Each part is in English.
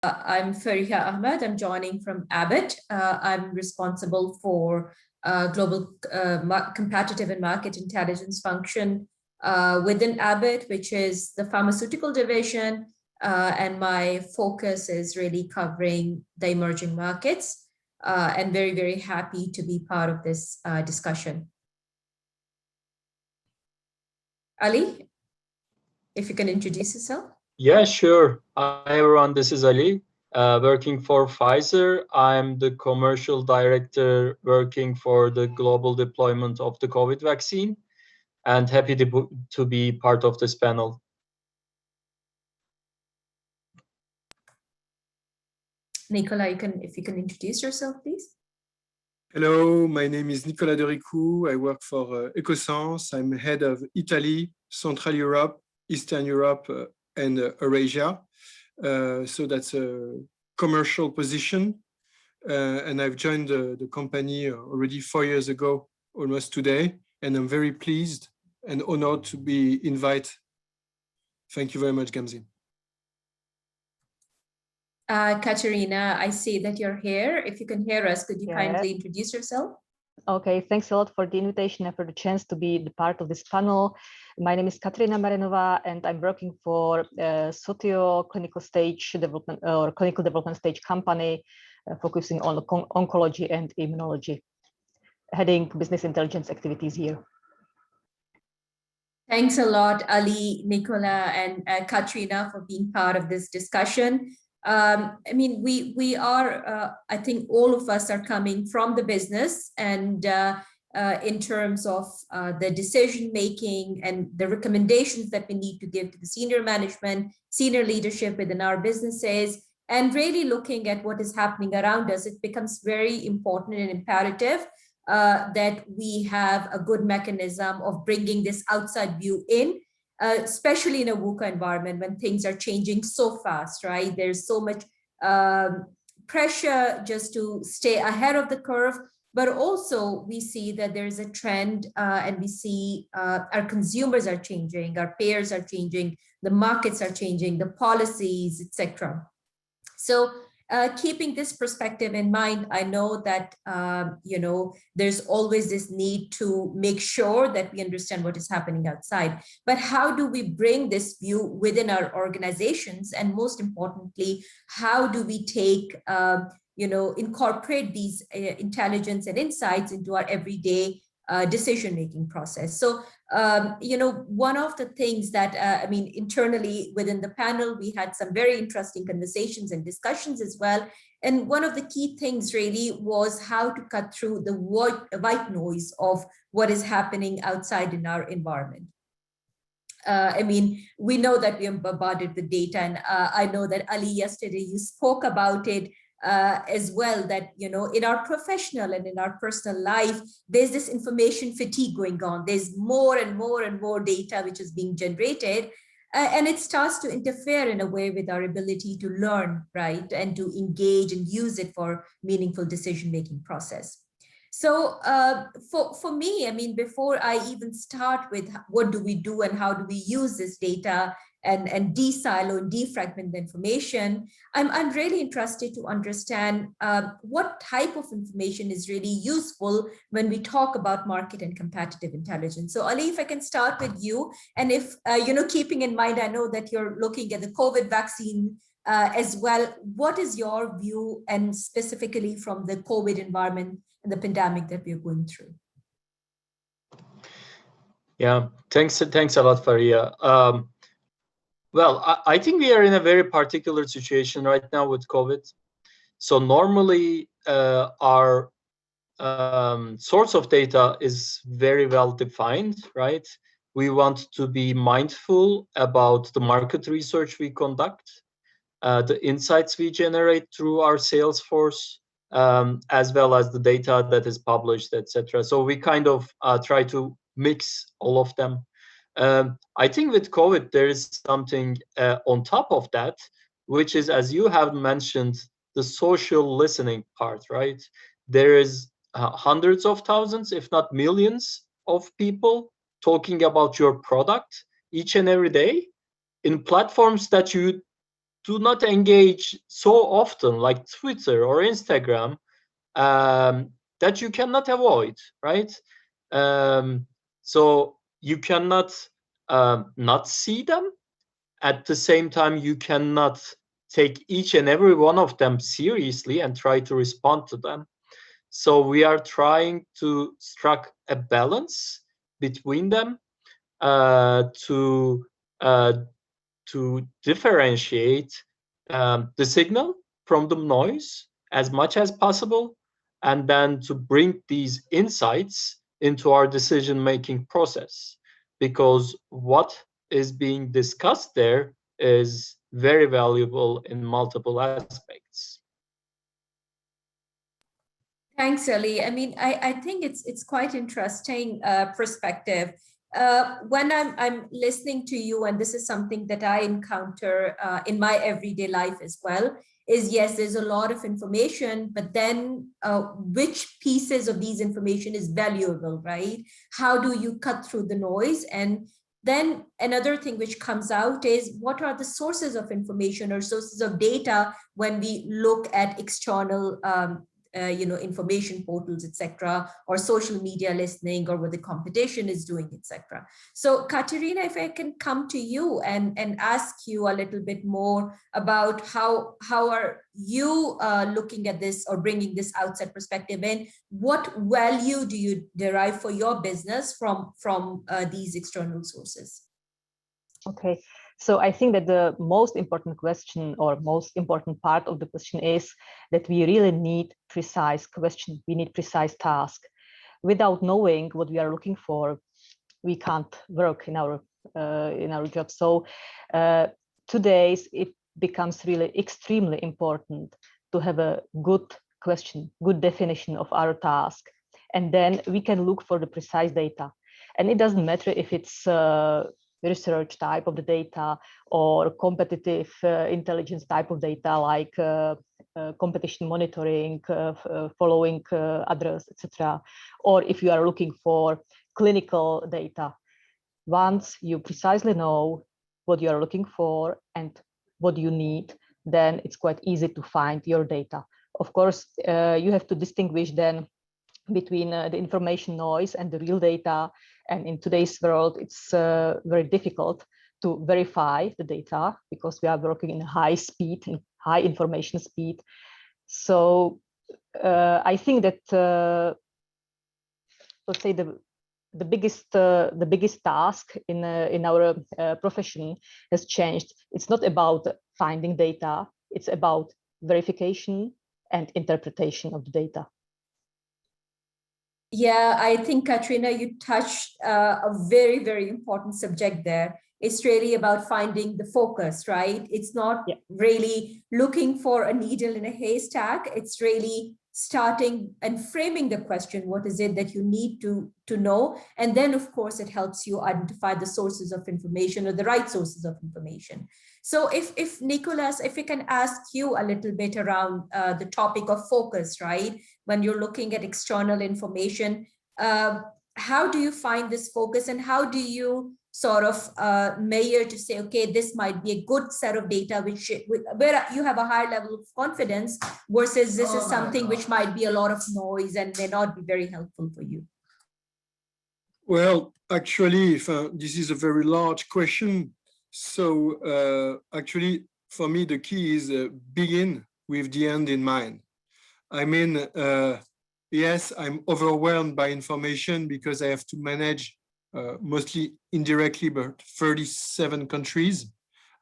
I'm Fariha Ahmed. I'm joining from Abbott. I'm responsible for global competitive and market intelligence function within Abbott, which is the pharmaceutical division. And my focus is really covering the emerging markets. And very, very happy to be part of this discussion. Ali, if you can introduce yourself. Yeah, sure. Hi, everyone. This is Ali, working for Pfizer. I'm the commercial director working for the global deployment of the COVID vaccine, and happy to be part of this panel. Nicola, if you can introduce yourself, please. Hello, my name is Nicolas Dericou. I work for Ecosense. I'm head of Italy, Central Europe, Eastern Europe, and Eurasia. So that's a commercial position. And I've joined the company already 4 years ago, almost today. And I'm very pleased and honored to be invited. Thank you very much, Gamzin. Katerina, I see that you're here. If you can hear us, could you kindly introduce yourself? Okay, thanks a lot for the invitation and for the chance to be the part of this panel. My name is Katerina Marenova, and I'm working for Sotio clinical stage development or clinical development stage company focusing on oncology and immunology, heading business intelligence activities here. Thanks a lot, Ali, Nicola, and Katrina for being part of this discussion. I mean, we are, I think all of us are coming from the business, and in terms of the decision making and the recommendations that we need to give to the senior management, senior leadership within our businesses, and really looking at what is happening around us, it becomes very important and imperative that we have a good mechanism of bringing this outside view in, especially in a VUCA environment when things are changing so fast, right? There's so much pressure just to stay ahead of the curve, but also we see that there's a trend and we see our consumers are changing, our payers are changing, the markets are changing, the policies, etc. So keeping this perspective in mind, I know that, you know, there's always this need to make sure that we understand what is happening outside. But how do we bring this view within our organizations? And most importantly, how do we take, you know, incorporate these intelligence and insights into our everyday decision-making process? So, you know, one of the things that, I mean, internally within the panel, we had some very interesting conversations and discussions as well. And one of the key things really was how to cut through the white noise of what is happening outside in our environment. I mean, we know that we are bombarded with data, and I know that Ali, yesterday you spoke about it as well, that, you know, in our professional and in our personal life, there's this information fatigue going on. There's more and more and more data which is being generated, and it starts to interfere in a way with our ability to learn, right, and to engage and use it for meaningful decision-making process. So for me, I mean, before I even start with what do we do and how do we use this data and de-silo and defragment the information, I'm really interested to understand what type of information is really useful when we talk about market and competitive intelligence. So Ali, if I can start with you, and if, you know, keeping in mind, I know that you're looking at the COVID vaccine as well, what is your view, and specifically from the COVID environment and the pandemic that we're going through? Yeah, thanks a lot, Faria. Well, I think we are in a very particular situation right now with COVID. So normally our source of data is very well defined, right? We want to be mindful about the market research we conduct, the insights we generate through our sales force, as well as the data that is published, etc. So we kind of try to mix all of them. I think with COVID, there is something on top of that, which is, as you have mentioned, the social listening part, right? There is hundreds of thousands, if not millions, of people talking about your product each and every day in platforms that you do not engage so often, like Twitter or Instagram, that you cannot avoid, right? So you cannot not see them. At the same time, you cannot take each and every one of them seriously and try to respond to them. So we are trying to strike a balance between them to differentiate the signal from the noise as much as possible, and then to bring these insights into our decision-making process, because what is being discussed there is very valuable in multiple aspects. Thanks, Ali. I mean, I think it's quite interesting perspective. When I'm listening to you, and this is something that I encounter in my everyday life as well, is yes, there's a lot of information, but then which pieces of these information is valuable, right? How do you cut through the noise? And then another thing which comes out is what are the sources of information or sources of data when we look at external information portals, etc., or social media listening, or what the competition is doing, etc. So Katerina, if I can come to you and ask you a little bit more about how are you looking at this or bringing this outside perspective in, what value do you derive for your business from these external sources? Okay, so I think that the most important question or most important part of the question is that we really need precise question. We need precise task. Without knowing what we are looking for, we can't work in our job. So today it becomes really extremely important to have a good question, good definition of our task, and then we can look for the precise data. And it doesn't matter if it's research type of the data or competitive intelligence type of data, like competition monitoring, following others, etc. Or if you are looking for clinical data. Once you precisely know what you are looking for and what you need, then it's quite easy to find your data. Of course, you have to distinguish then between the information noise and the real data. And in today's world, it's very difficult to verify the data because we are working in high speed, in high information speed. So I think that, let's say, the biggest task in our profession has changed. It's not about finding data, it's about verification and interpretation of the data. Yeah, I think, Katrina, you touched a very, very important subject there. It's really about finding the focus, right? It's not really looking for a needle in a haystack. It's really starting and framing the question, what is it that you need to know? And then, of course, it helps you identify the sources of information or the right sources of information. So if Nicholas, if we can ask you a little bit around the topic of focus, right? When you're looking at external information, how do you find this focus, and how do you sort of measure to say, okay, this might be a good set of data where you have a high level of confidence versus this is something which might be a lot of noise and may not be very helpful for you? Well, actually, this is a very large question. So actually, for me, the key is begin with the end in mind. I mean, yes, I'm overwhelmed by information because I have to manage mostly indirectly, but 37 countries.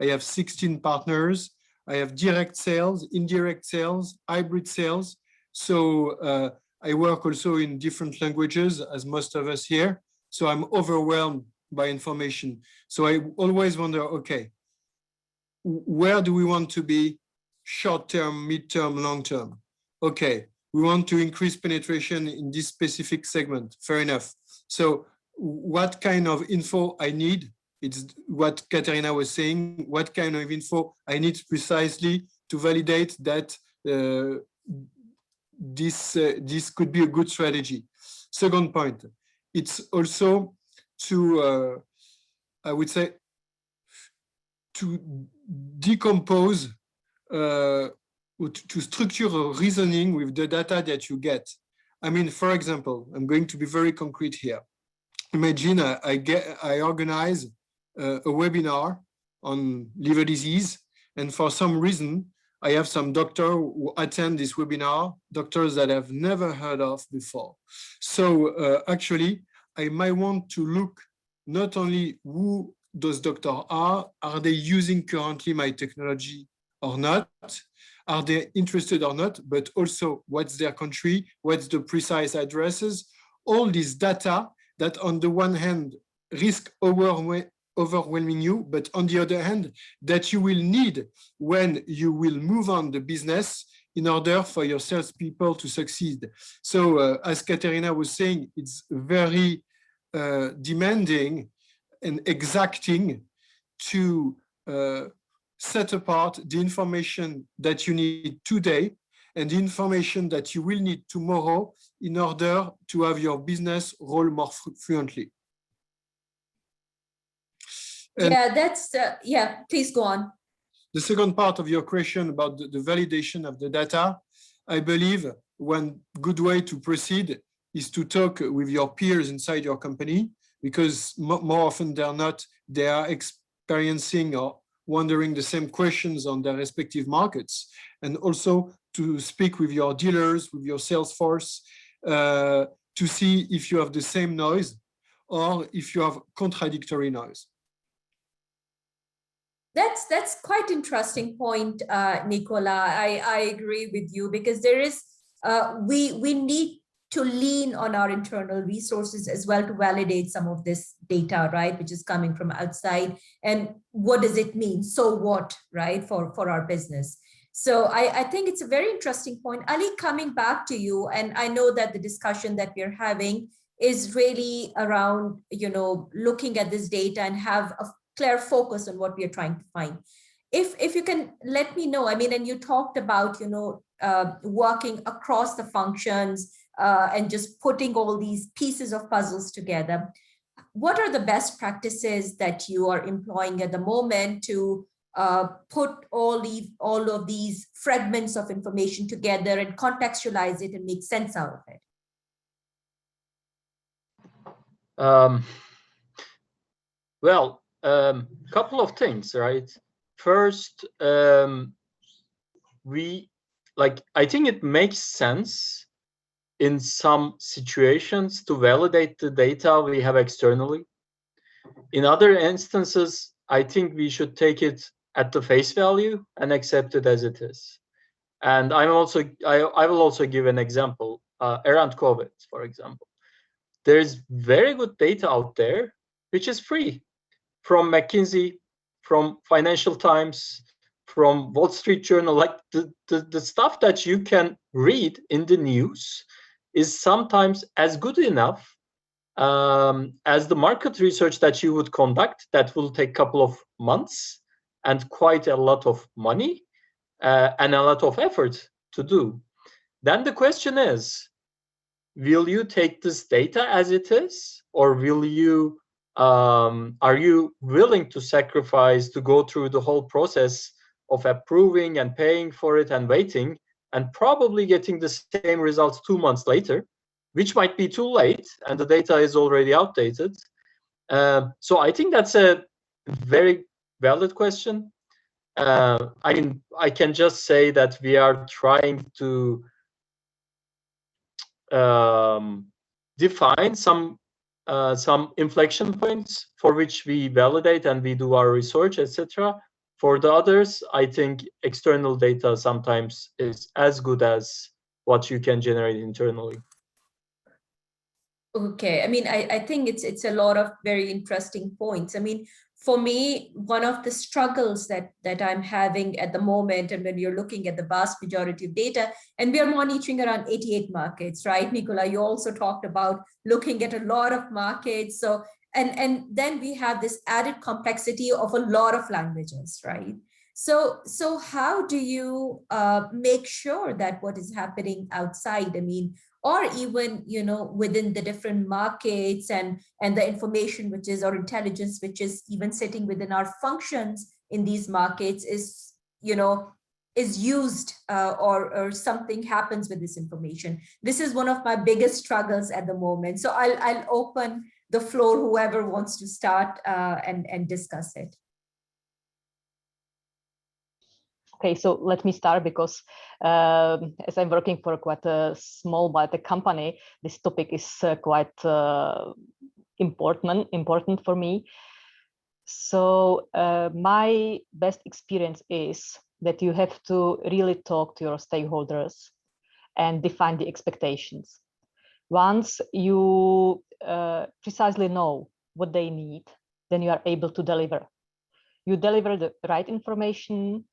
I have 16 partners. I have direct sales, indirect sales, hybrid sales. So I work also in different languages, as most of us here. So I'm overwhelmed by information. So I always wonder, okay, where do we want to be short-term, mid-term, long-term? Okay, we want to increase penetration in this specific segment. Fair enough. So what kind of info I need? It's what Katerina was saying. What kind of info I need precisely to validate that this could be a good strategy. Second point, it's also to, I would say, to decompose, to structure a reasoning with the data that you get. I mean, for example, I'm going to be very concrete here. Imagine I organize a webinar on liver disease, and for some reason, I have some doctor who attend this webinar, doctors that I've never heard of before. So actually, I might want to look not only who those doctors are they using currently my technology or not? Are they interested or not? But also, what's their country? What's the precise addresses? All this data that on the one hand risk overwhelming you, but on the other hand, that you will need when you will move on the business in order for your salespeople to succeed. So as Katerina was saying, it's very demanding and exacting to set apart the information that you need today and the information that you will need tomorrow in order to have your business roll more fluently. And yeah, that's, yeah, please go on. The second part of your question about the validation of the data, I believe one good way to proceed is to talk with your peers inside your company, because more often than not, they are experiencing or wondering the same questions on their respective markets, and also to speak with your dealers, with your sales force, to see if you have the same noise or if you have contradictory noise. That's quite interesting point, Nicola. I agree with you, because there is we need to lean on our internal resources as well to validate some of this data, right, which is coming from outside. And what does it mean? So what, right, for our business? So I think it's a very interesting point. Ali, coming back to you, and I know that the discussion that we're having is really around, you know, looking at this data and have a clear focus on what we are trying to find. If you can let me know, I mean, and you talked about, you know, working across the functions and just putting all these pieces of puzzles together. What are the best practices that you are employing at the moment to put all of these fragments of information together and contextualize it and make sense out of it? Well, couple of things, right? First, I think it makes sense in some situations to validate the data we have externally. In other instances, I think we should take it at the face value and accept it as it is. And I will also give an example around COVID, for example. There's very good data out there, which is free, from McKinsey, from Financial Times, from Wall Street Journal. Like the stuff that you can read in the news is sometimes as good enough as the market research that you would conduct, that will take a couple of months and quite a lot of money and a lot of effort to do. Then the question is, will you take this data as it is, or will you are you willing to sacrifice, to go through the whole process of approving and paying for it and waiting, and probably getting the same results 2 months later, which might be too late and the data is already outdated? So I think that's a very valid question. I mean, I can just say that we are trying to define some inflection points for which we validate and we do our research, etc. For the others, I think external data sometimes is as good as what you can generate internally. Okay, I mean, I think it's a lot of very interesting points. I mean, for me, one of the struggles that I'm having at the moment, and when you're looking at the vast majority of data, and we are monitoring around 88 markets, right, Nicola? You also talked about looking at a lot of markets. So, and then we have this added complexity of a lot of languages, right? So how do you make sure that what is happening outside, I mean, or even, you know, within the different markets and the information which is, or intelligence which is even sitting within our functions, in these markets is, is used or something happens with this information. This is one of my biggest struggles at the moment. So I'll open the floor, whoever wants to start and discuss it. Okay, so let me start because as I'm working for quite a small biotech company, this topic is quite important for me. So my best experience is that you have to really talk to your stakeholders and define the expectations. Once you precisely know what they need, then you are able to deliver. You deliver the right information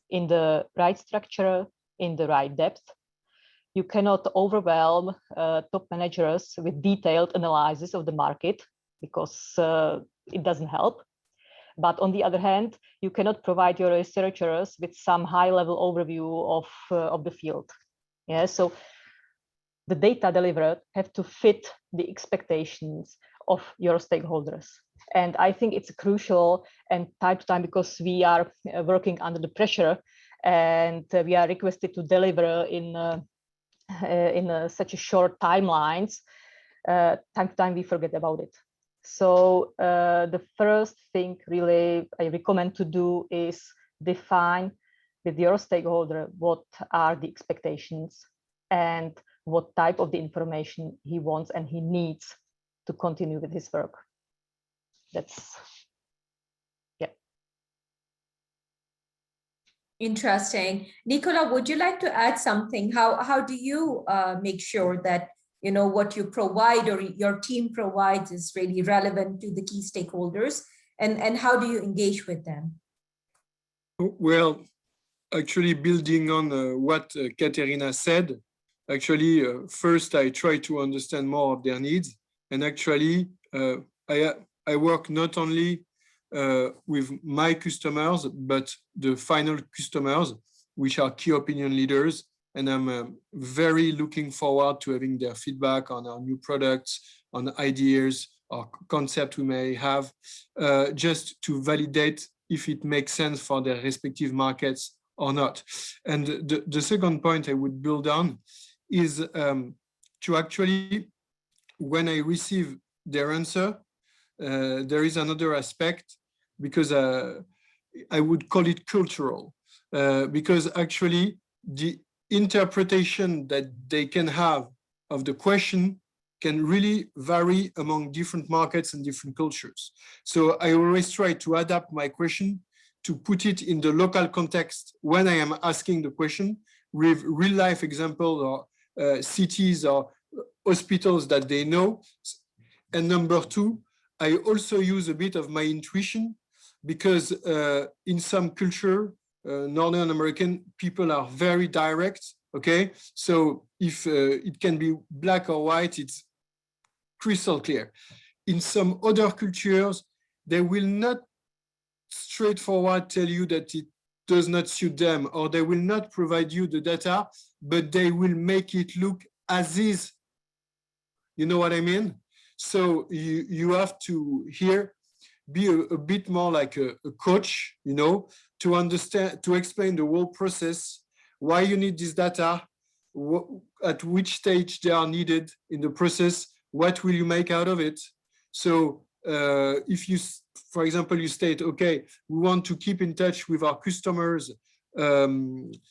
in the right structure, in the right depth. You cannot overwhelm top managers with detailed analysis of the market because it doesn't help. But on the other hand, you cannot provide your researchers with some high-level overview of the field. Yeah, so the data delivered have to fit the expectations of your stakeholders. And I think it's crucial and time to time because we are working under the pressure and we are requested to deliver in such a short timelines. Time to time we forget about it. So the first thing really I recommend to do is define with your stakeholder what are the expectations and what type of the information he wants and he needs to continue with his work. That's, yeah. Interesting. Nicola, would you like to add something? How do you make sure that what you provide or your team provides is really relevant to the key stakeholders, and how do you engage with them? Well, actually, building on what Katerina said, actually, first I try to understand more of their needs, and actually, I work not only with my customers, but the final customers, which are key opinion leaders. And I'm very looking forward to having their feedback on our new products, on ideas or concept we may have, just to validate if it makes sense for their respective markets or not. And the second point I would build on is to actually, when I receive their answer, there is another aspect, because I would call it cultural, because actually the interpretation that they can have of the question can really vary among different markets and different cultures. So I always try to adapt my question to put it in the local context when I am asking the question, with real life examples or cities or hospitals that they know. And number two, I also use a bit of my intuition, because in some culture, Northern American people are very direct, okay? So if it can be black or white, it's crystal clear. In some other cultures, they will not straightforward tell you that it does not suit them, or they will not provide you the data, but they will make it look as is. You know what I mean? So you have to here be a bit more like a coach, to understand, to explain the whole process, why you need this data, at which stage they are needed in the process, what will you make out of it. So if you, for example, you state, okay, we want to keep in touch with our customers,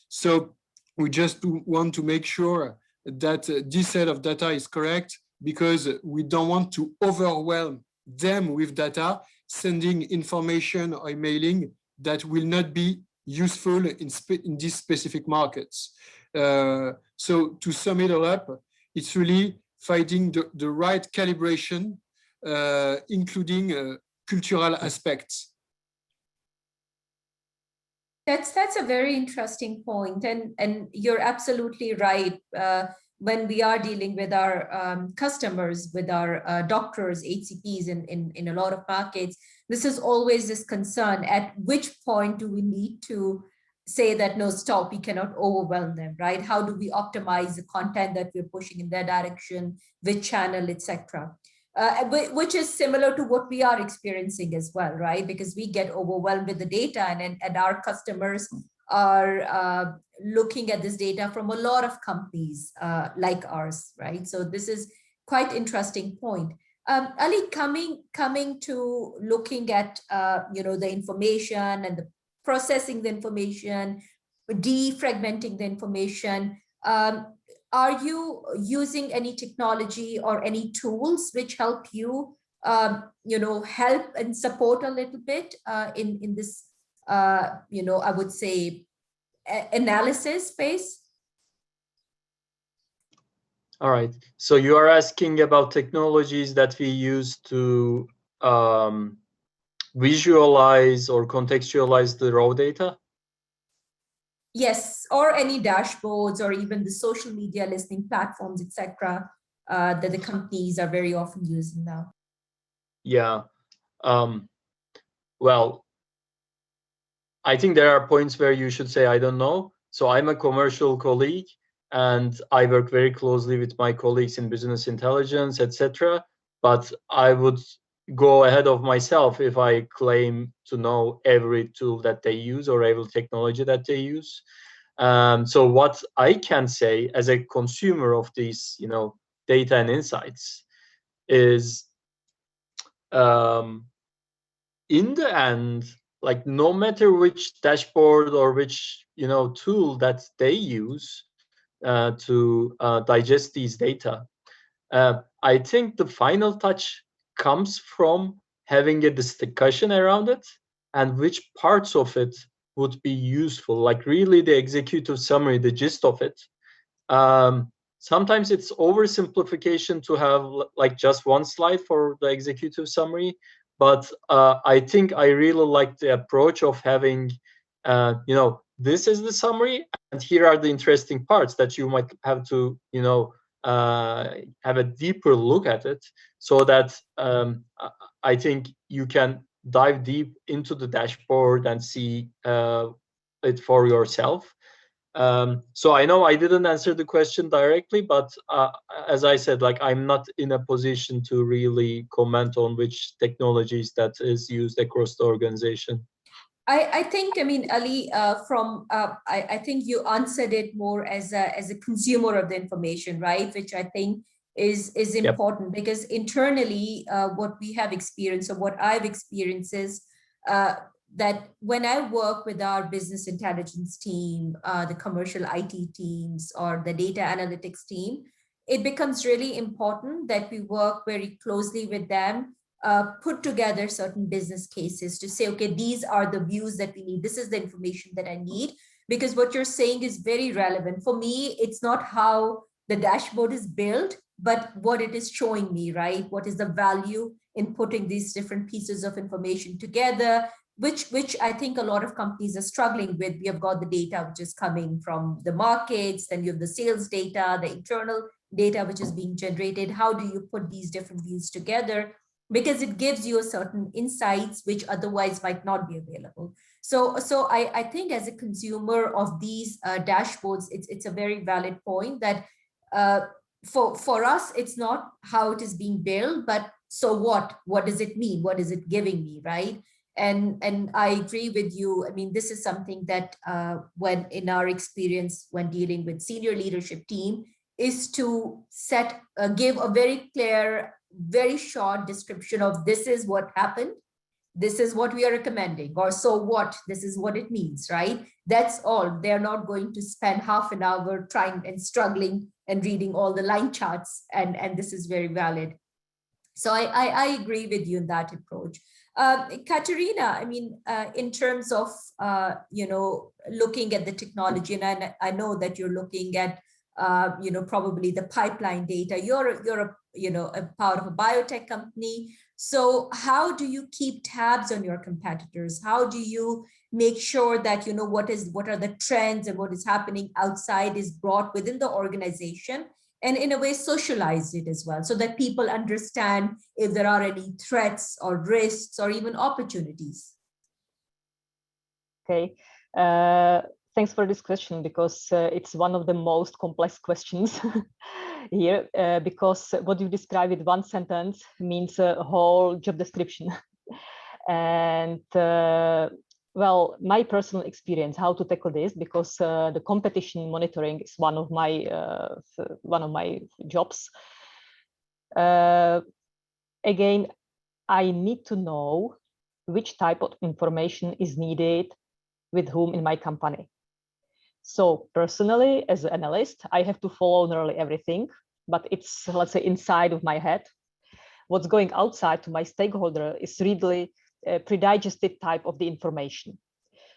so we just want to make sure that this set of data is correct, because we don't want to overwhelm them with data, sending information or emailing that will not be useful in these specific markets. So to sum it all up, it's really finding the right calibration, including cultural aspects. That's a very interesting point, and you're absolutely right. When we are dealing with our customers, with our doctors, HCPs in a lot of markets, this is always this concern: at which point do we need to say that no, stop, we cannot overwhelm them, right? How do we optimize the content that we're pushing in their direction, which channel, etc. which is similar to what we are experiencing as well, right? Because we get overwhelmed with the data, and our customers are looking at this data from a lot of companies like ours, right? So this is quite interesting point. Ali, coming to looking at the information and the processing the information, defragmenting the information. Are you using any technology or any tools which help you, help and support a little bit in this, I would say, analysis phase? All right. So you are asking about technologies that we use to visualize or contextualize the raw data? Yes, or any dashboards or even the social media listening platforms, etc., that the companies are very often using now. Yeah. Well, I think there are points where you should say, I don't know. So I'm a commercial colleague and I work very closely with my colleagues in business intelligence, etc. But I would go ahead of myself if I claim to know every tool that they use or every technology that they use. So what I can say as a consumer of these, data and insights is, in the end, like no matter which dashboard or which tool that they use to digest these data, I think the final touch comes from having a discussion around it and which parts of it would be useful, like really the executive summary, the gist of it. Sometimes it's oversimplification to have like just one slide for the executive summary, but I think I really like the approach of having, this is the summary, and here are the interesting parts that you might have to, have a deeper look at it, so that I think you can dive deep into the dashboard and see it for yourself. So I know I didn't answer the question directly, but as I said, like I'm not in a position to really comment on which technologies that is used across the organization. I think, I mean, Ali, I think you answered it more as a consumer of the information, right? Which I think is important. Yep. Because internally, what we have experienced or what I've experienced is that when I work with our business intelligence team, the commercial IT teams, or the data analytics team, it becomes really important that we work very closely with them, put together certain business cases to say, okay, these are the views that we need. This is the information that I need, because what you're saying is very relevant. For me, it's not how the dashboard is built, but what it is showing me, right? What is the value in putting these different pieces of information together, which I think a lot of companies are struggling with. We have got the data which is coming from the markets, then you have the sales data, the internal data which is being generated. How do you put these different views together? Because it gives you a certain insights which otherwise might not be available. So I think as a consumer of these dashboards, it's a very valid point that for us, it's not how it is being built, but so what does it mean? What is it giving me, right? And I agree with you. I mean, this is something that when in our experience when dealing with senior leadership team is to give a very clear, very short description of this is what happened, this is what we are recommending, or so what, this is what it means, right? That's all. They're not going to spend half an hour trying and struggling and reading all the line charts, and this is very valid. So I agree with you in that approach. Katerina, I mean, in terms of, looking at the technology, and I know that you're looking at, probably the pipeline data. You're a part of a biotech company. So how do you keep tabs on your competitors? How do you make sure that, what are the trends and what is happening outside is brought within the organization, and in a way socialize it as well, so that people understand if there are any threats or risks or even opportunities? Okay. Thanks for this question, because it's one of the most complex questions here, because what you describe with one sentence means a whole job description. And well, my personal experience, how to tackle this, because the competition monitoring is one of my jobs. Again, I need to know which type of information is needed with whom in my company. So personally, as an analyst, I have to follow nearly everything, but it's, let's say, inside of my head. What's going outside to my stakeholder is really a pre-digested type of the information.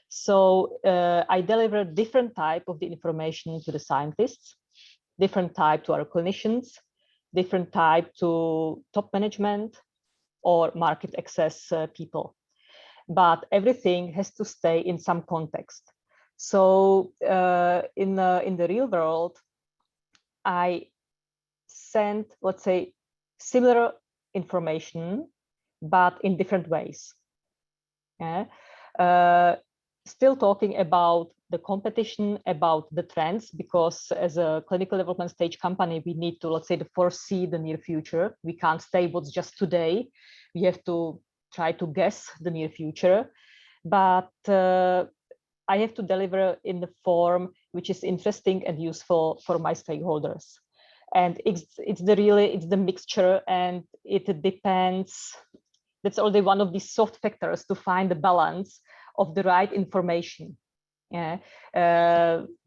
So I deliver different type of the information to the scientists, different type to our clinicians, different type to top management or market access people. But everything has to stay in some context. So in the real world, I send, let's say, similar information, but in different ways. Yeah. Still talking about the competition, about the trends, because as a clinical development stage company, we need to, let's say, to foresee the near future. We can't stay what's just today. We have to try to guess the near future. But I have to deliver in the form which is interesting and useful for my stakeholders. And it's the mixture, and it depends. That's only one of these soft factors to find the balance of the right information. Yeah,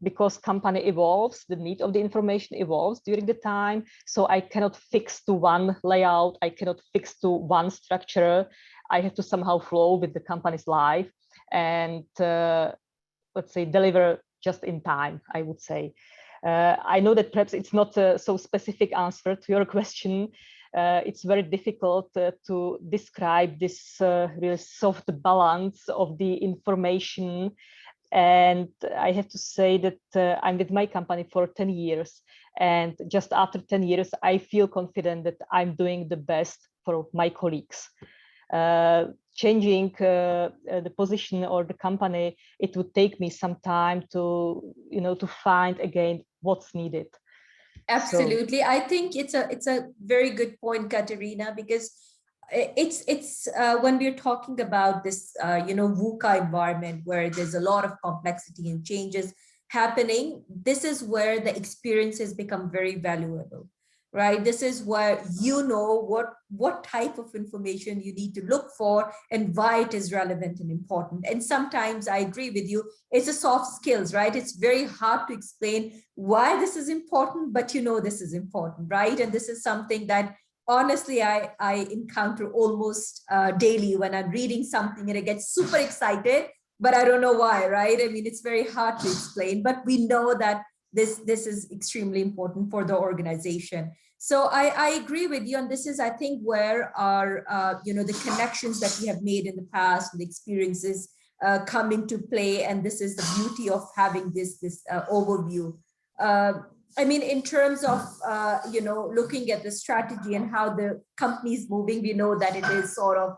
because company evolves, the need of the information evolves during the time. So I cannot fix to one layout. I cannot fix to one structure. I have to somehow flow with the company's life and let's say deliver just in time, I would say. I know that perhaps it's not a so specific answer to your question. It's very difficult to describe this really soft balance of the information. And I have to say that I'm with my company for 10 years. And just after 10 years, I feel confident that I'm doing the best for my colleagues. Changing the position or the company, it would take me some time to, to find again what's needed. Absolutely. So, I think it's a very good point, Katerina, because it's when we're talking about this, VUCA environment where there's a lot of complexity and changes happening, this is where the experiences become very valuable, right? This is where you know what type of information you need to look for and why it is relevant and important. And sometimes I agree with you, it's a soft skills, right? It's very hard to explain why this is important, but this is important, right? And this is something that honestly I encounter almost daily when I'm reading something and I get super excited, but I don't know why, right? I mean, it's very hard to explain, but we know that this is extremely important for the organization. So I agree with you, and this is, I think, where our the connections that we have made in the past and the experiences come into play, and this is the beauty of having this overview. I mean, in terms of looking at the strategy and how the company is moving, we know that it is sort of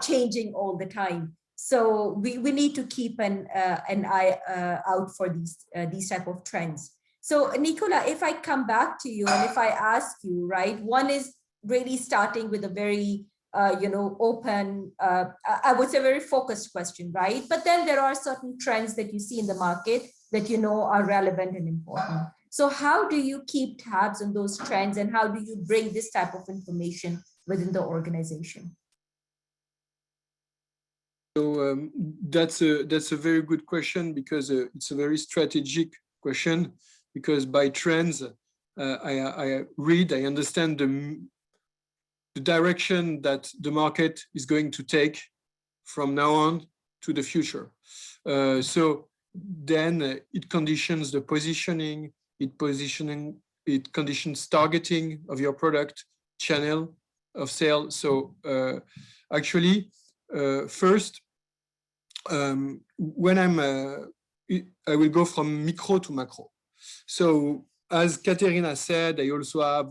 changing all the time. So we need to keep an eye out for these type of trends. So Nicola, if I come back to you and if I ask you, right, one is really starting with a very open, I would say very focused question, right? But then there are certain trends that you see in the market that are relevant and important. So how do you keep tabs on those trends, and how do you bring this type of information within the organization? So that's a very good question, because it's a very strategic question, because by trends, I understand the direction that the market is going to take from now on to the future. So then it conditions the positioning, it conditions targeting of your product, channel of sale. So actually, first, when I will go from micro to macro. So as Katerina said, we also have,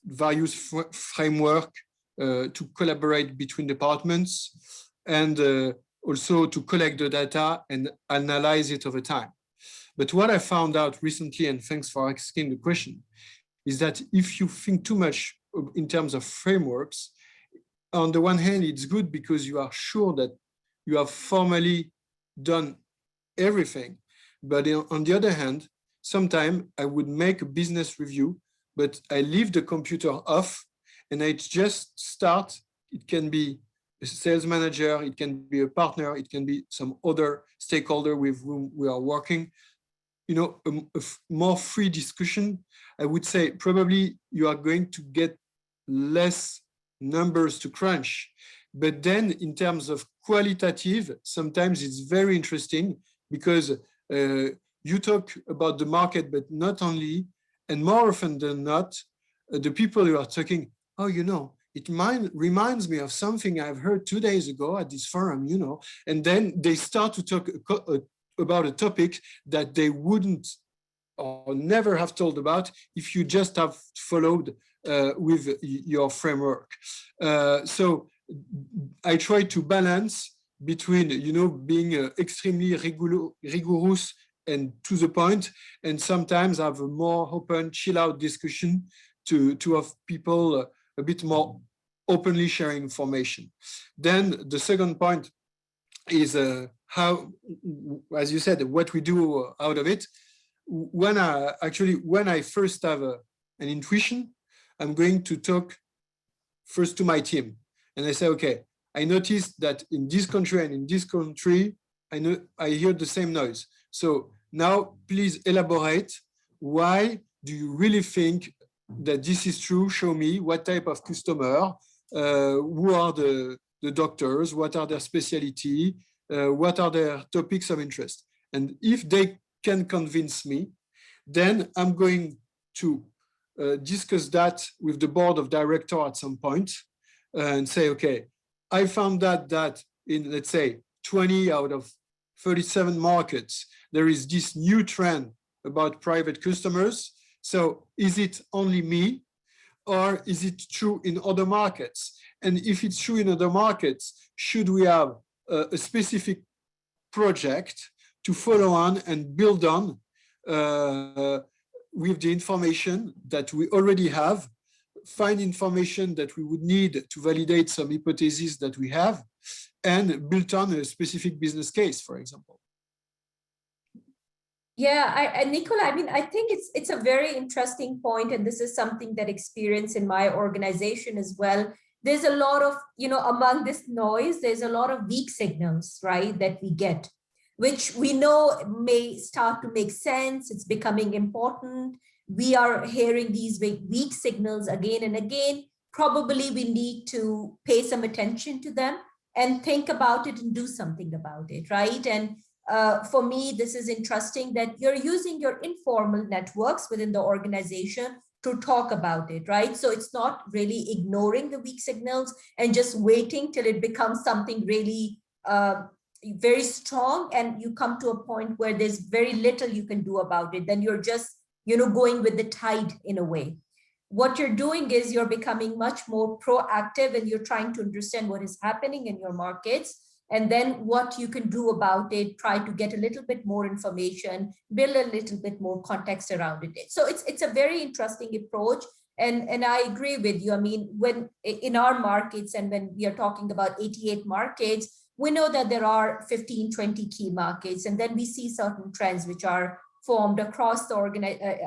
various framework to collaborate between departments. And also to collect the data and analyze it over time. But what I found out recently, and thanks for asking the question, is that if you think too much in terms of frameworks, on the one hand, it's good because you are sure that you have formally done everything. But on the other hand, sometimes I would make a business review, but I leave the computer off and I just start. It can be a sales manager, it can be a partner, it can be some other stakeholder with whom we are working. You know, a more free discussion. I would say probably you are going to get less numbers to crunch. But then in terms of qualitative, sometimes it's very interesting because you talk about the market, but not only, and more often than not, the people who are talking, oh, you know, it reminds me of something I've heard 2 days ago at this forum, you know, and then they start to talk about a topic that they wouldn't or never have told about if you just have followed with your framework. So I try to balance between, you know, being extremely rigorous and to the point, and sometimes have a more open, chill out discussion to have people a bit more openly sharing information. Then the second point is how, as you said, what we do out of it. When I first have an intuition, I'm going to talk first to my team. And I say, okay, I noticed that in this country and in this country, I hear the same noise. So now please elaborate. Why do you really think that this is true? Show me what type of customer, who are the doctors, what are their specialty, what are their topics of interest. And if they can convince me, then I'm going to discuss that with the board of director at some point and say, okay, I found that in, let's say, 20 out of 37 markets, there is this new trend about private customers. So is it only me, or is it true in other markets? And if it's true in other markets, should we have a specific project to follow on and build on with the information that we already have, find information that we would need to validate some hypotheses that we have, and build on a specific business case, for example. Yeah, Nicola, I mean, I think it's a very interesting point, and this is something that experience in my organization as well. There's a lot of, you know, among this noise, there's a lot of weak signals, right, that we get, which we know may start to make sense. It's becoming important. We are hearing these weak signals again and again. Probably we need to pay some attention to them and think about it and do something about it, right? And for me, this is interesting that you're using your informal networks within the organization to talk about it, right? So it's not really ignoring the weak signals and just waiting till it becomes something really very strong, and you come to a point where there's very little you can do about it. Then you're just, you know, going with the tide in a way. What you're doing is you're becoming much more proactive, and you're trying to understand what is happening in your markets, and then what you can do about it. Try to get a little bit more information, build a little bit more context around it. So it's a very interesting approach. And I agree with you. I mean, when in our markets, and when we are talking about 88 markets, we know that there are 15, 20 key markets, and then we see certain trends which are formed across the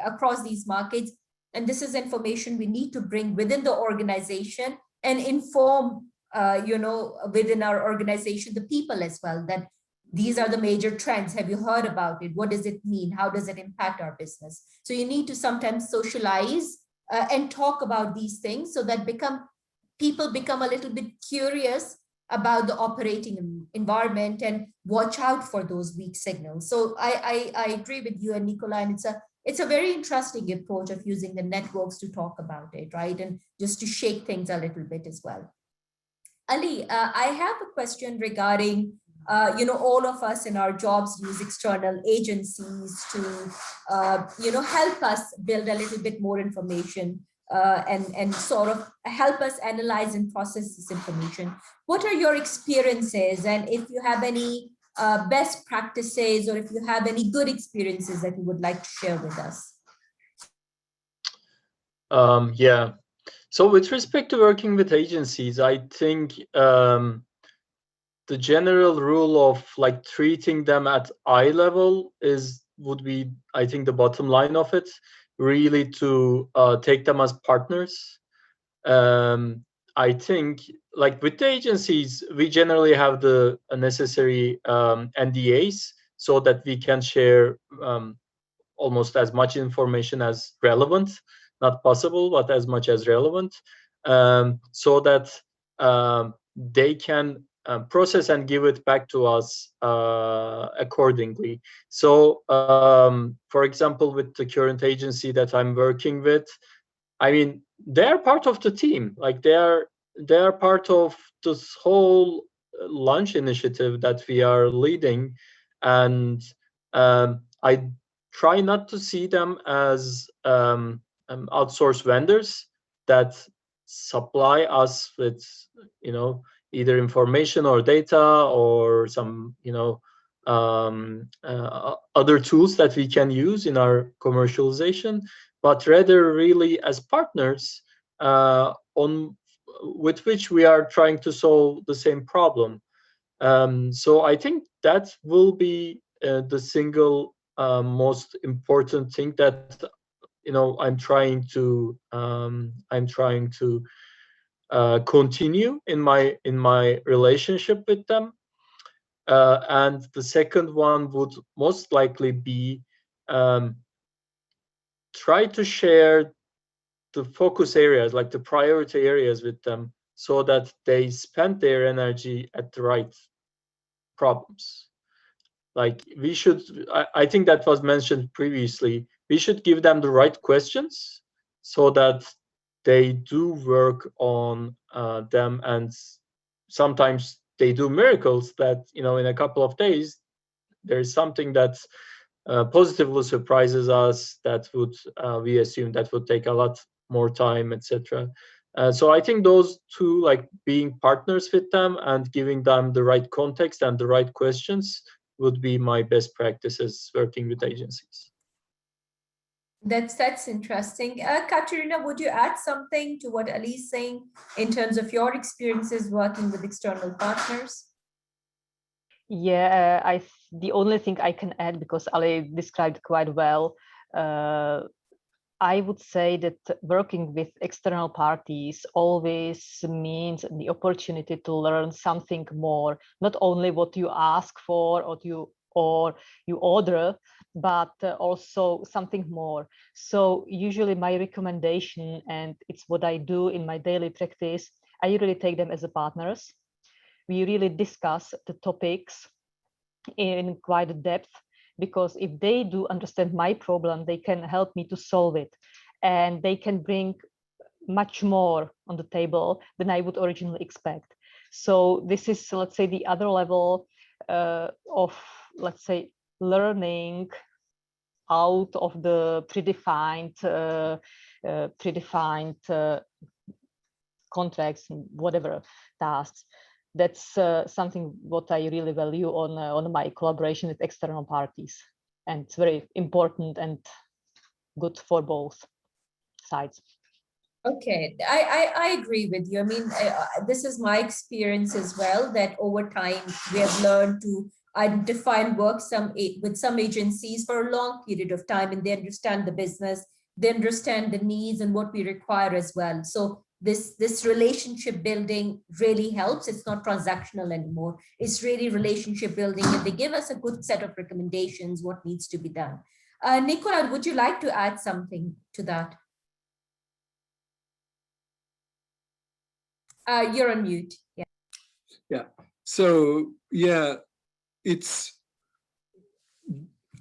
across these markets. And this is information we need to bring within the organization and inform, you know, within our organization, the people as well, that these are the major trends. Have you heard about it? What does it mean? How does it impact our business? So you need to sometimes socialize and talk about these things so that people become a little bit curious about the operating environment and watch out for those weak signals. So I agree with you and Nicola, and it's a very interesting approach of using the networks to talk about it, right? And just to shake things a little bit as well. Ali, I have a question regarding, you know, all of us in our jobs use external agencies to, you know, help us build a little bit more information. and sort of help us analyze and process this information. What are your experiences? And if you have any best practices, or if you have any good experiences that you would like to share with us? Yeah. So with respect to working with agencies, I think the general rule of like treating them at eye level would be, I think, the bottom line of it, really to take them as partners. I think like with the agencies, we generally have the necessary NDAs so that we can share almost as much information as relevant, not possible, but as much as relevant, so that they can process and give it back to us accordingly. So, for example, with the current agency that I'm working with, I mean, they're part of the team. Like they're part of this whole launch initiative that we are leading, and I try not to see them as outsourced vendors that supply us with, either information or data or some, other tools that we can use in our commercialization, but rather really as partners with which we are trying to solve the same problem. So I think that will be the single most important thing that I'm trying to continue in my relationship with them. And the second one would most likely be try to share the focus areas, like the priority areas with them, so that they spend their energy at the right problems. Like I think that was mentioned previously, we should give them the right questions so that they do work on them, and sometimes they do miracles that, in a couple of days, there's something that positively surprises us that would we assume that would take a lot more time, etc. So I think those two, like being partners with them and giving them the right context and the right questions, would be my best practices working with agencies. That's interesting. Katerina, would you add something to what Ali is saying in terms of your experiences working with external partners? Yeah, the only thing I can add, because Ali described quite well, I would say that working with external parties always means the opportunity to learn something more, not only what you ask for or you order, but also something more. So usually my recommendation, and it's what I do in my daily practice, I usually take them as a partners. We really discuss the topics in quite depth, because if they do understand my problem, they can help me to solve it, and they can bring much more on the table than I would originally expect. So this is, let's say, the other level of, let's say, learning out of the predefined contracts, whatever tasks. That's something what I really value on my collaboration with external parties, and it's very important and good for both sides. Okay, I agree with you. I mean, this is my experience as well, that over time we have learned to identify and work with some agencies for a long period of time, and they understand the business, they understand the needs and what we require as well. So this relationship building really helps. It's not transactional anymore. It's really relationship building, and they give us a good set of recommendations what needs to be done. Nicola, would you like to add something to that? You're on mute. Yeah. Yeah. So yeah, it's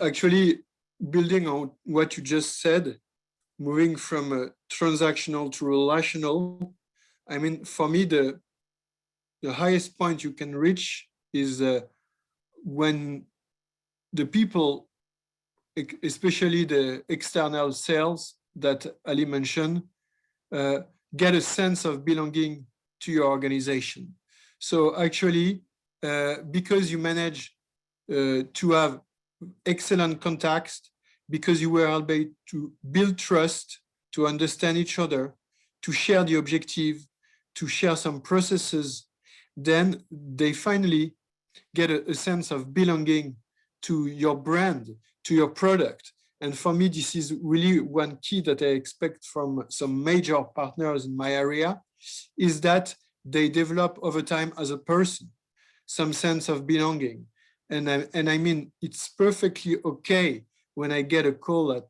actually building on what you just said, moving from a transactional to relational. I mean, for me, the highest point you can reach is when the people, especially the external sales that Ali mentioned, get a sense of belonging to your organization. So actually, because you manage to have excellent contacts, because you were able to build trust, to understand each other, to share the objective, to share some processes, then they finally get a sense of belonging to your brand, to your product. And for me, this is really one key that I expect from some major partners in my area, is that they develop over time as a person, some sense of belonging. And I mean, it's perfectly okay when I get a call at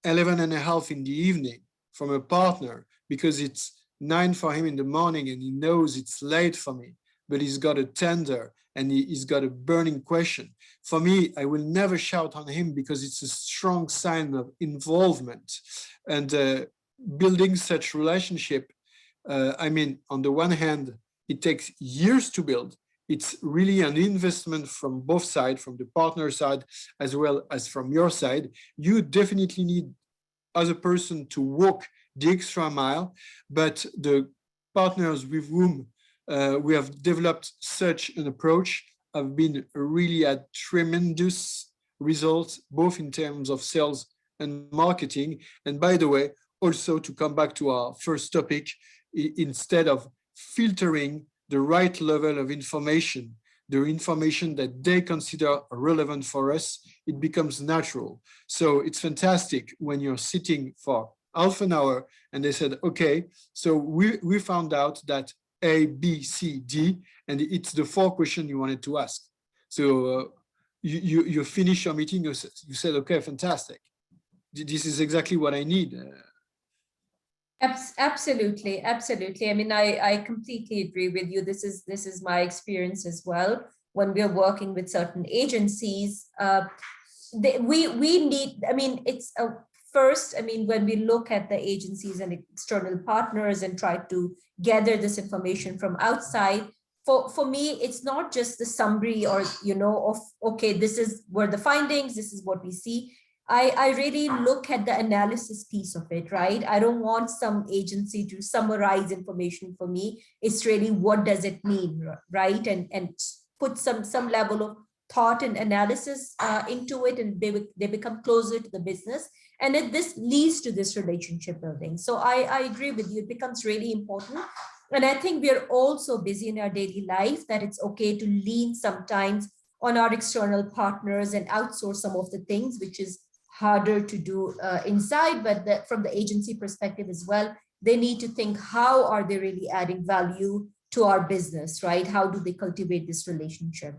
11:30 in the evening from a partner because it's 9 for him in the morning and he knows it's late for me, but he's got a tender and he's got a burning question. For me, I will never shout on him because it's a strong sign of involvement. And building such relationship, I mean, on the one hand, it takes years to build. It's really an investment from both sides, from the partner side as well as from your side. You definitely need, as a person, to walk the extra mile, but the partners with whom we have developed such an approach have been really at tremendous results, both in terms of sales and marketing. And by the way, also to come back to our first topic, instead of filtering the right level of information, the information that they consider relevant for us, it becomes natural. So it's fantastic when you're sitting for half an hour and they said, okay, so we found out that A, B, C, D, and it's the 4 questions you wanted to ask. So you finish your meeting, you said, okay, fantastic. This is exactly what I need. Absolutely, absolutely. I mean, I completely agree with you. This is my experience as well. When we're working with certain agencies, we need. I mean, it's a first. I mean, when we look at the agencies and external partners and try to gather this information from outside, for me, it's not just the summary or of okay, this were the findings. This is what we see. I really look at the analysis piece of it, right? I don't want some agency to summarize information for me. It's really what does it mean, right? And put some level of thought and analysis into it, and they become closer to the business. And this leads to this relationship building. So I agree with you. It becomes really important. And I think we are all so busy in our daily life that it's okay to lean sometimes on our external partners and outsource some of the things, which is harder to do inside, but from the agency perspective as well, they need to think, how are they really adding value to our business, right? How do they cultivate this relationship?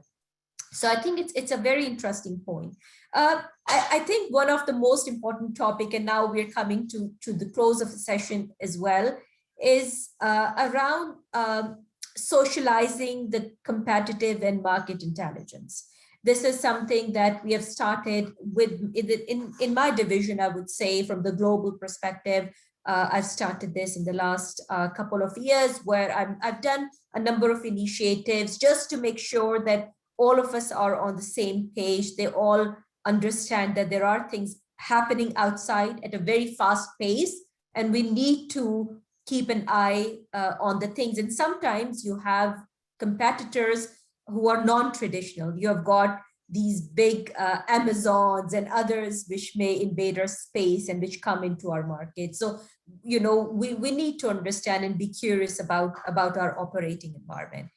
So I think it's a very interesting point. I think one of the most important topic, and now we're coming to the close of the session as well, is around socializing the competitive and market intelligence. This is something that we have started with in my division, I would say, from the global perspective. I've started this in the last couple of years, where I've done a number of initiatives just to make sure that all of us are on the same page. They all understand that there are things happening outside at a very fast pace, and we need to keep an eye on the things. And sometimes you have competitors who are non-traditional. You have got these big Amazons and others which may invade our space and which come into our market. So, we need to understand and be curious about our operating environment.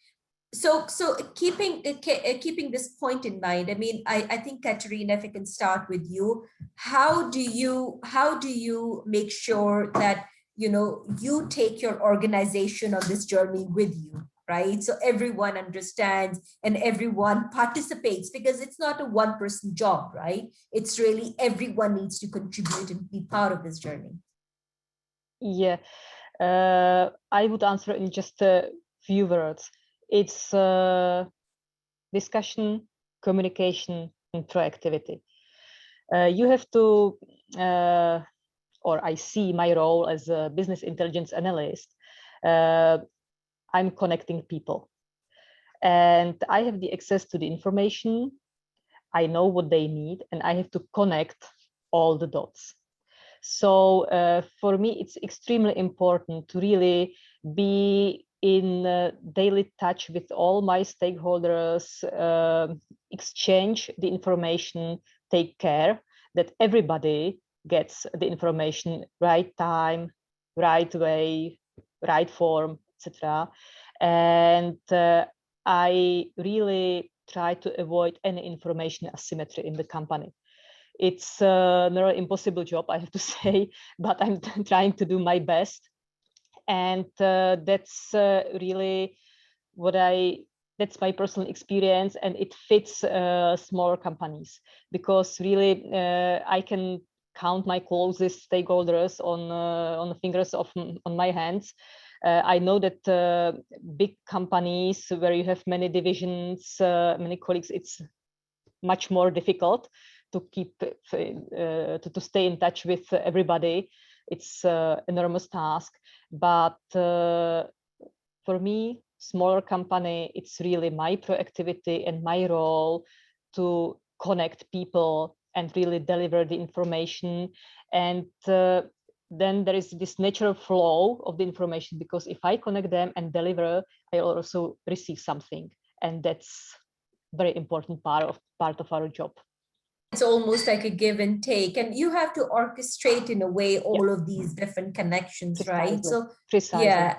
So keeping this point in mind, I mean, I think, Katerina, if I can start with you, how do you make sure that you take your organization on this journey with you, right? So everyone understands and everyone participates, because it's not a one-person job, right? It's really everyone needs to contribute and be part of this journey. Yeah, I would answer in just a few words. It's discussion, communication, and proactivity. You have to, or I see my role as a business intelligence analyst. I'm connecting people, and I have the access to the information. I know what they need, and I have to connect all the dots. So for me, it's extremely important to really be in daily touch with all my stakeholders, exchange the information, take care that everybody gets the information right time, right way, right form, etc. And I really try to avoid any information asymmetry in the company. It's not an impossible job, I have to say, but I'm trying to do my best. And that's really that's my personal experience, and it fits smaller companies, because really I can count my closest stakeholders on the fingers on my hands. I know that big companies where you have many divisions, many colleagues, it's much more difficult to keep to stay in touch with everybody. It's enormous task, but for me, smaller company, it's really my proactivity and my role to connect people and really deliver the information. And then there is this natural flow of the information, because if I connect them and deliver, I also receive something, and that's very important part of our job. It's almost like a give and take, and you have to orchestrate in a way all of these different connections. Precisely. Right? So Precisely. yeah,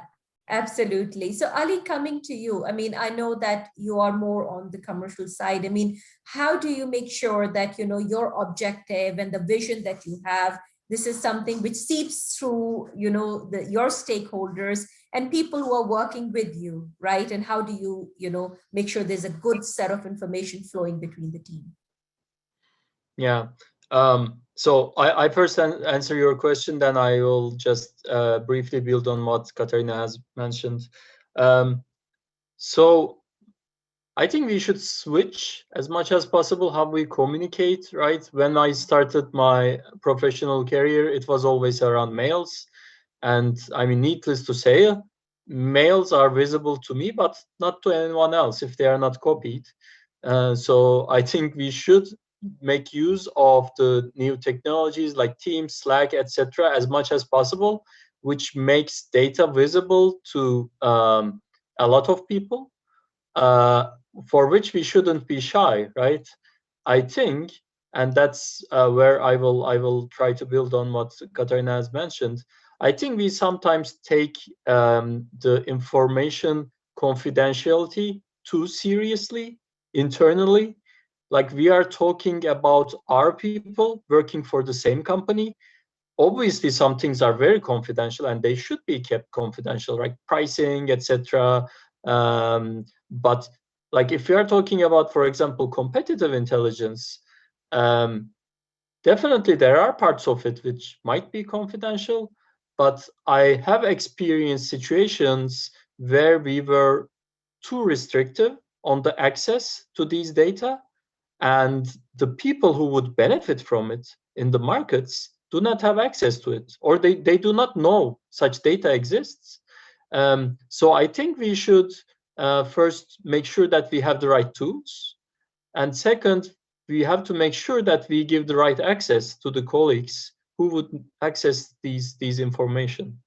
absolutely. So Ali, coming to you, I mean, I know that you are more on the commercial side. I mean, how do you make sure that, you know, your objective and the vision that you have, this is something which seeps through, you know, your stakeholders and people who are working with you, right? And how do you, you know, make sure there's a good set of information flowing between the team? Yeah. So I first answer your question, then I will just briefly build on what Katarina has mentioned. So I think we should switch as much as possible how we communicate, right? When I started my professional career, it was always around mails. And I mean, needless to say, mails are visible to me, but not to anyone else if they are not copied. So I think we should make use of the new technologies like Teams, Slack, etc., as much as possible, which makes data visible to a lot of people, for which we shouldn't be shy, right? I think, and that's where I will try to build on what Katarina has mentioned. I think we sometimes take the information confidentiality too seriously internally. Like, we are talking about our people working for the same company. Obviously, some things are very confidential and they should be kept confidential, like pricing, etc. But like, if we are talking about, for example, competitive intelligence, definitely there are parts of it which might be confidential, but I have experienced situations where we were too restrictive on the access to these data, and the people who would benefit from it in the markets do not have access to it, or they do not know such data exists. So I think we should first make sure that we have the right tools, and second, we have to make sure that we give the right access to the colleagues who would access these information.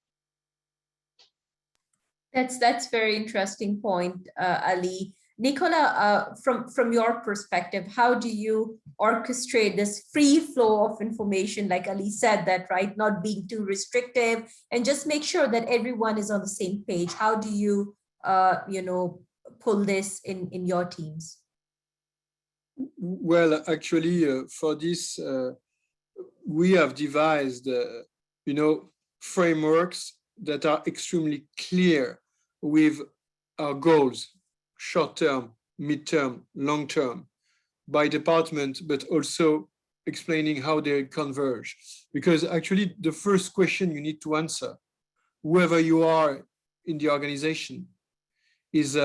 That's very interesting point, Ali. Nicola, from your perspective, how do you orchestrate this free flow of information, like Ali said, that, right, not being too restrictive, and just make sure that everyone is on the same page? How do you, you know, pull this in your teams? Well, actually, for this, we have devised, you know, frameworks that are extremely clear with our goals, short-term, mid-term, long-term, by department, but also explaining how they converge. Because actually, the first question you need to answer, whoever you are in the organization, is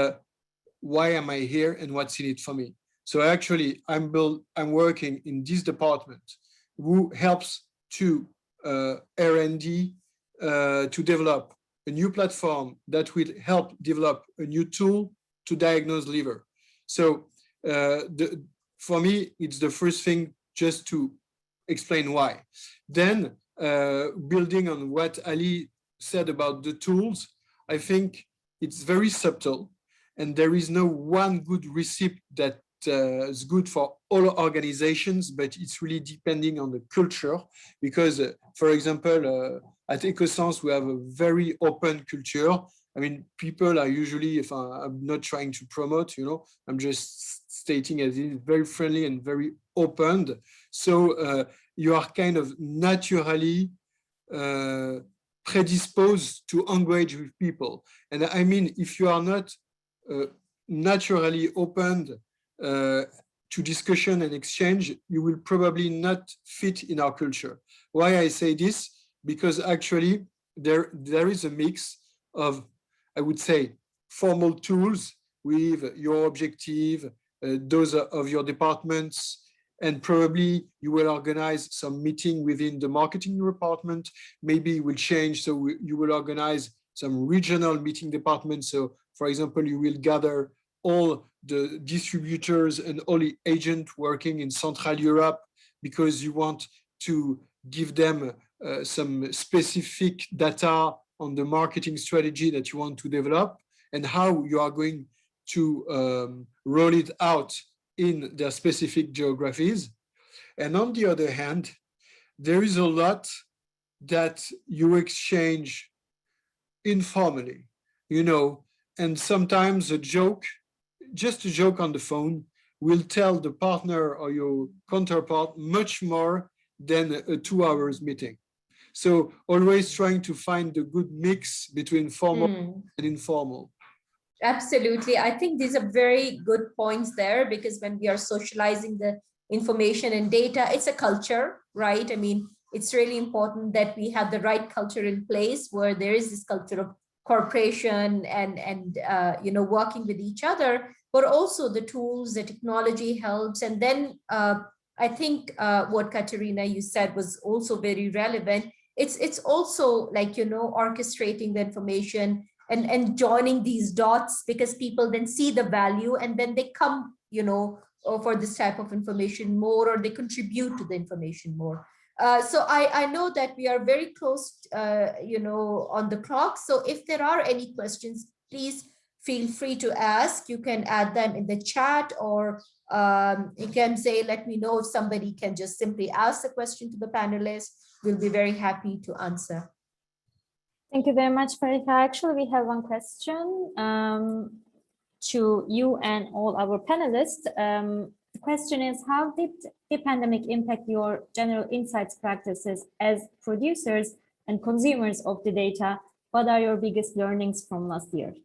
why am I here and what's in it for me? So actually, I'm working in this department who helps to R&D to develop a new platform that will help develop a new tool to diagnose liver. So for me, it's the first thing, just to explain why. Then building on what Ali said about the tools, I think it's very subtle, and there is no one good recipe that is good for all organizations, but it's really depending on the culture. Because, for example, at EcoSense, we have a very open culture. I mean, people are usually, if I'm not trying to promote, I'm just stating as it is, very friendly and very open. So you are kind of naturally predisposed to engage with people. And I mean, if you are not naturally opened to discussion and exchange, you will probably not fit in our culture. Why I say this? Because actually there is a mix of, I would say, formal tools with your objective, those of your departments, and probably you will organize some meeting within the marketing department. Maybe it will change, so you will organize some regional meeting departments. So, for example, you will gather all the distributors and all the agents working in Central Europe because you want to give them some specific data on the marketing strategy that you want to develop and how you are going to roll it out in their specific geographies. And on the other hand, there is a lot that you exchange informally, and sometimes just a joke on the phone will tell the partner or your counterpart much more than a 2 hours meeting. So always trying to find the good mix between formal and informal. Absolutely. I think these are very good points there, because when we are socializing the information and data, it's a culture, right? I mean, it's really important that we have the right culture in place where there is this culture of cooperation and working with each other, but also the tools, the technology helps. And then I think what Katerina, you said was also very relevant. It's also like, orchestrating the information and joining these dots, because people then see the value and then they come, for this type of information more, or they contribute to the information more. So I know that we are very close, on the clock. So if there are any questions, please feel free to ask. You can add them in the chat, or you can say, let me know if somebody can just simply ask the question to the panelists. We'll be very happy to answer. Thank you very much, Farika. Actually, we have one question to you and all our panelists. The question is, how did the pandemic impact your general insights practices as producers and consumers of the data? What are your biggest learnings from last year?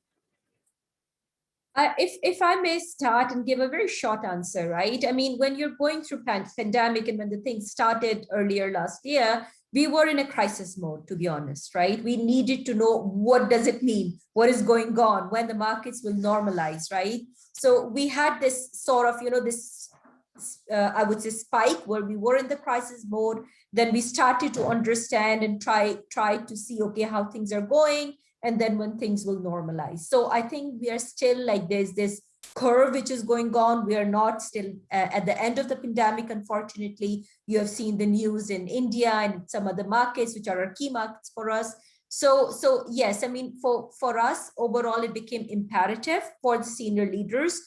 If I may start and give a very short answer, right? I mean, when you're going through pandemic and when the thing started earlier last year, we were in a crisis mode, to be honest, right? We needed to know, what does it mean? What is going on? When the markets will normalize, right? So we had this sort of, I would say, spike where we were in the crisis mode. Then we started to understand and try to see, okay, how things are going. And then when things will normalize. So I think we are still like, there's this curve which is going on. We are not still at the end of the pandemic, unfortunately. You have seen the news in India and some other markets, which are our key markets for us. So yes, I mean, for us, overall, it became imperative for the senior leaders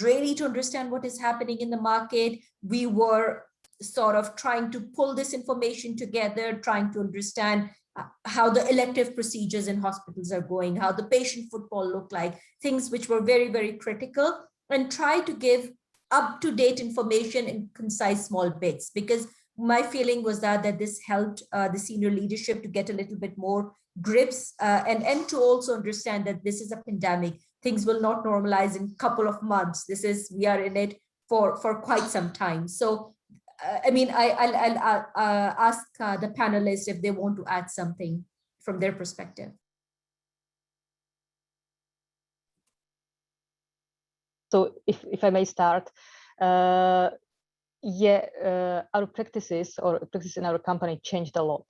really to understand what is happening in the market. We were sort of trying to pull this information together, trying to understand how the elective procedures in hospitals are going, how the patient footfall look like, things which were very, very critical, and try to give up-to-date information in concise small bits. Because my feeling was that this helped the senior leadership to get a little bit more grips and to also understand that this is a pandemic. Things will not normalize in a couple of months. We are in it for quite some time. So I mean, I'll ask the panelists if they want to add something from their perspective. So if I may start, our practices in our company changed a lot.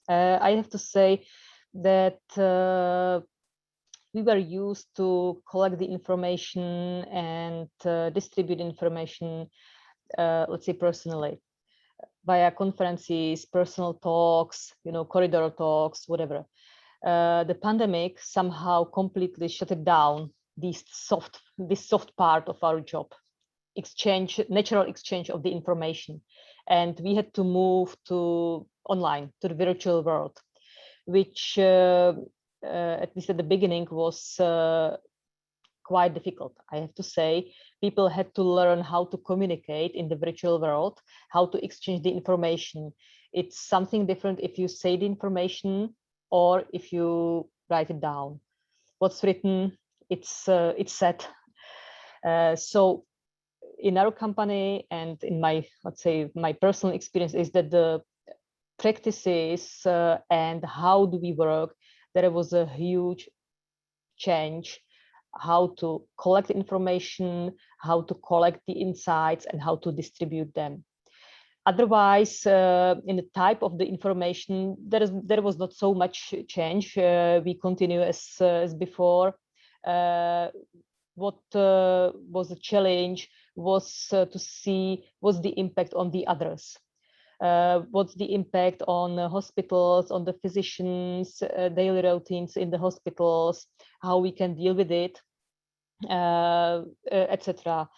I have to say that we were used to collect the information and distribute information, let's say, personally. via conferences, personal talks, corridor talks, whatever. The pandemic somehow completely shut it down, this soft part of our job, natural exchange of the information. And we had to move to online, to the virtual world, which at least at the beginning was quite difficult, I have to say. People had to learn how to communicate in the virtual world, how to exchange the information. It's something different if you say the information or if you write it down. What's written, it's said. So in our company and in my, let's say, my personal experience is that the practices and how do we work, there was a huge change, how to collect information, how to collect the insights, and how to distribute them. Otherwise, in the type of the information, there was not so much change. We continue as before. What was the challenge was to see what's the impact on the others. What's the impact on hospitals, on the physicians, daily routines in the hospitals, how we can deal with it, etc.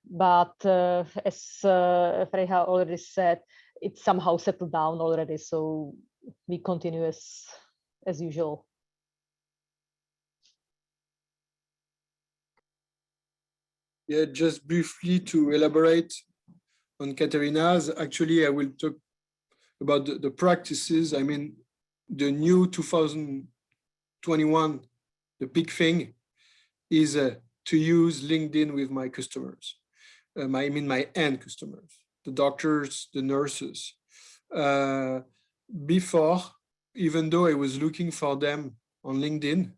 But as Freja already said, it's somehow settled down already, so we continue as usual. Yeah, just briefly to elaborate on Katerina's, actually, I will talk about the practices. I mean, the new 2021, the big thing is to use LinkedIn with my customers. I mean, my end customers, the doctors, the nurses. Before, even though I was looking for them on LinkedIn,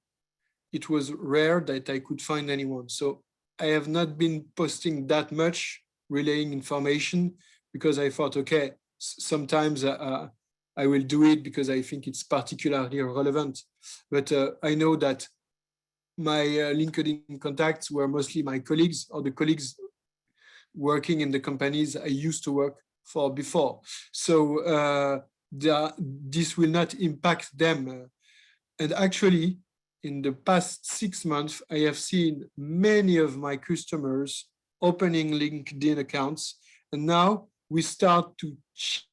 it was rare that I could find anyone. So I have not been posting that much, relaying information, because I thought, okay, sometimes I will do it because I think it's particularly relevant. But I know that my LinkedIn contacts were mostly my colleagues or the colleagues working in the companies I used to work for before. So this will not impact them. And actually, in the past 6 months, I have seen many of my customers opening LinkedIn accounts. And now we start to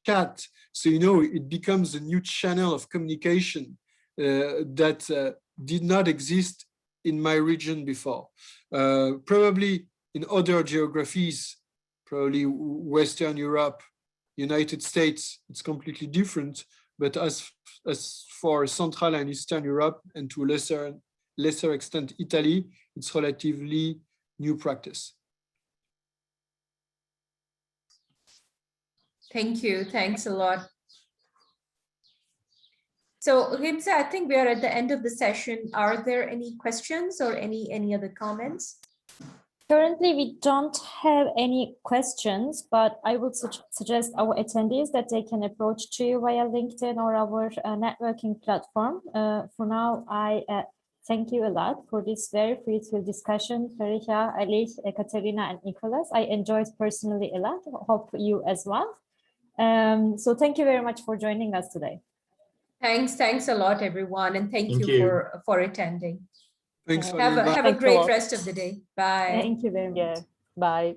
chat. So, it becomes a new channel of communication that did not exist in my region before. Probably in other geographies, probably Western Europe, United States, it's completely different. But as for Central and Eastern Europe, and to a lesser extent Italy, it's relatively new practice. Thank you. Thanks a lot. So, Rimza, I think we are at the end of the session. Are there any questions or any other comments? Currently, we don't have any questions, but I would suggest our attendees that they can approach to you via LinkedIn or our networking platform. For now, I thank you a lot for this very fruitful discussion, Fariha, Ali, Katerina, and Nicholas. I enjoyed personally a lot. Hope you as well. So thank you very much for joining us today. Thanks a lot, everyone, and thank you for attending. Thanks for have a great lot. rest of the day. Bye. Thank you very much. Yeah. Bye.